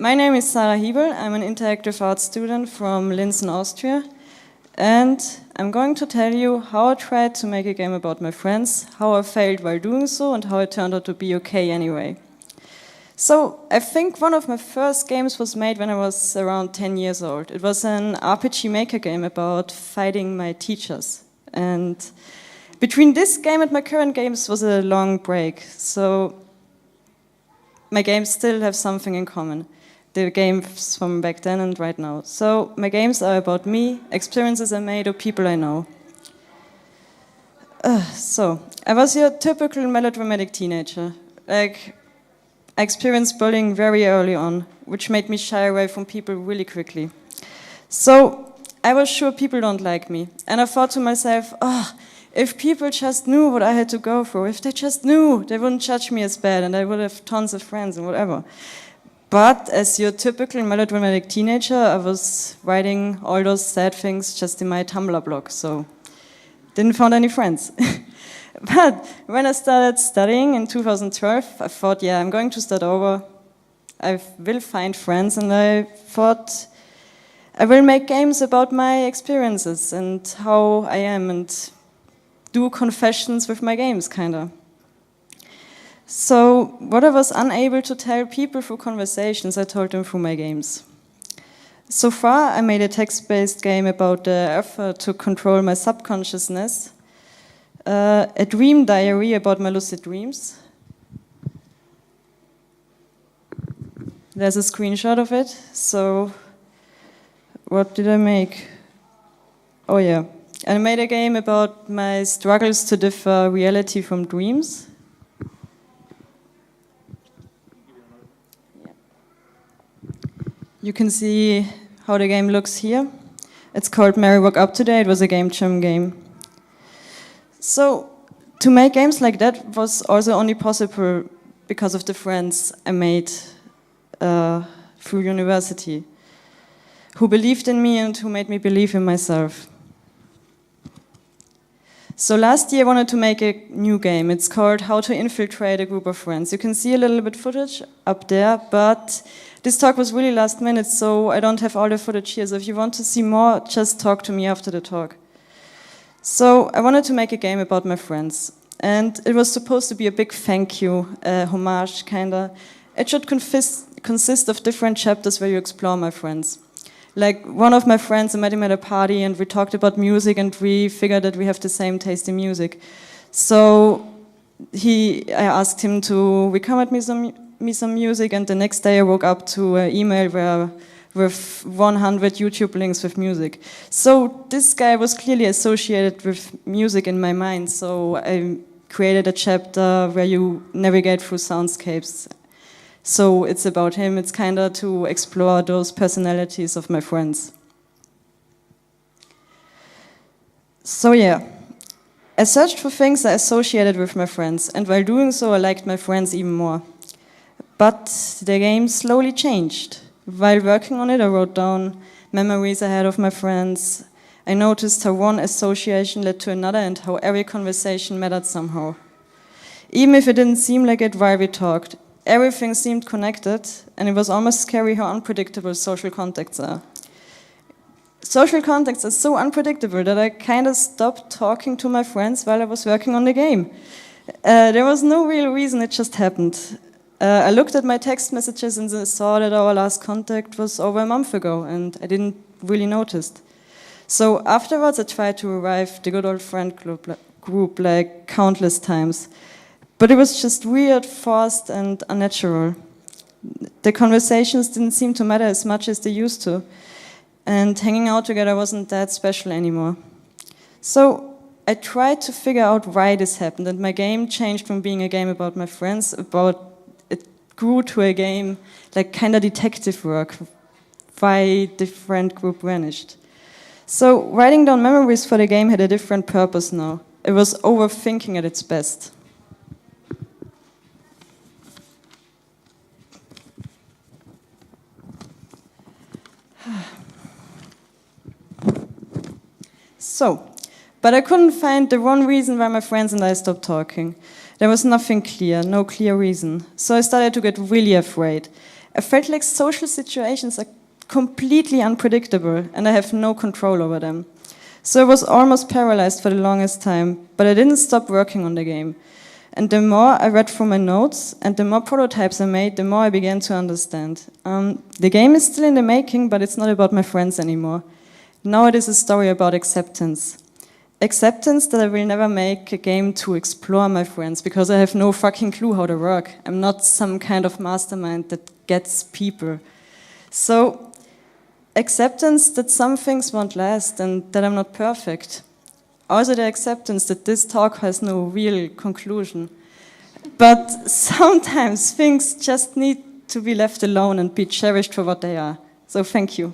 My name is Sarah Hiebl. I'm an interactive arts student from Linz in Austria. And I'm going to tell you how I tried to make a game about my friends, how I failed while doing so, and how it turned out to be okay anyway. So, I think one of my first games was made when I was around 10 years old. It was an RPG Maker game about fighting my teachers. And between this game and my current games was a long break. So, my games still have something in common. The games from back then and right now. So my games are about me, experiences I made, or people I know. So I was your typical melodramatic teenager. I experienced bullying very early on, which made me shy away from people really quickly. So I was sure people don't like me. And I thought to myself, if people just knew what I had to go through, if they just knew, they wouldn't judge me as bad and I would have tons of friends and whatever. But as your typical melodramatic teenager, I was writing all those sad things just in my Tumblr blog, so didn't find any friends. But when I started studying in 2012, I thought, yeah, I'm going to start over. I will find friends, and I thought I will make games about my experiences and how I am and do confessions with my games, kinda. So, what I was unable to tell people through conversations, I told them through my games. So far, I made a text-based game about the effort to control my subconsciousness, a dream diary about my lucid dreams. There's a screenshot of it. So, what did I make? Oh yeah, I made a game about my struggles to differ reality from dreams. You can see how the game looks here. It's called Mary Woke Up Today. It was a game jam game. So, to make games like that was also only possible because of the friends I made through university, who believed in me and who made me believe in myself. So last year I wanted to make a new game. It's called How to Infiltrate a Group of Friends. You can see a little bit footage up there, but this talk was really last minute, so I don't have all the footage here. So if you want to see more, just talk to me after the talk. So I wanted to make a game about my friends. And it was supposed to be a big thank you, homage, kinda. It should consist of different chapters where you explore my friends. Like one of my friends, I met him at a party and we talked about music and we figured that we have the same taste in music. So I asked him to recommend me some music, and the next day I woke up to an email with 100 YouTube links with music. So this guy was clearly associated with music in my mind, so I created a chapter where you navigate through soundscapes. So it's about him, it's kind of to explore those personalities of my friends. So yeah, I searched for things I associated with my friends, and while doing so I liked my friends even more. But the game slowly changed. While working on it, I wrote down memories I had of my friends. I noticed how one association led to another and how every conversation mattered somehow. Even if it didn't seem like it while we talked, everything seemed connected, and it was almost scary how unpredictable social contexts are. Social contexts are so unpredictable that I kind of stopped talking to my friends while I was working on the game. There was no real reason, it just happened. I looked at my text messages and saw that our last contact was over a month ago, and I didn't really notice. So afterwards I tried to revive the good old friend group like countless times. But it was just weird, forced, and unnatural. The conversations didn't seem to matter as much as they used to. And hanging out together wasn't that special anymore. So I tried to figure out why this happened, and my game changed from being a game about my friends, it grew to a game like kind of detective work, why the friend group vanished. So writing down memories for the game had a different purpose now. It was overthinking at its best. But I couldn't find the one reason why my friends and I stopped talking. There was nothing clear, no clear reason. So I started to get really afraid. I felt like social situations are completely unpredictable and I have no control over them. So I was almost paralyzed for the longest time, but I didn't stop working on the game. And the more I read through my notes and the more prototypes I made, the more I began to understand. The game is still in the making, but it's not about my friends anymore. Now it is a story about acceptance. Acceptance that I will never make a game to explore my friends, because I have no fucking clue how they work. I'm not some kind of mastermind that gets people. So, acceptance that some things won't last and that I'm not perfect. Also the acceptance that this talk has no real conclusion. But sometimes things just need to be left alone and be cherished for what they are. So thank you.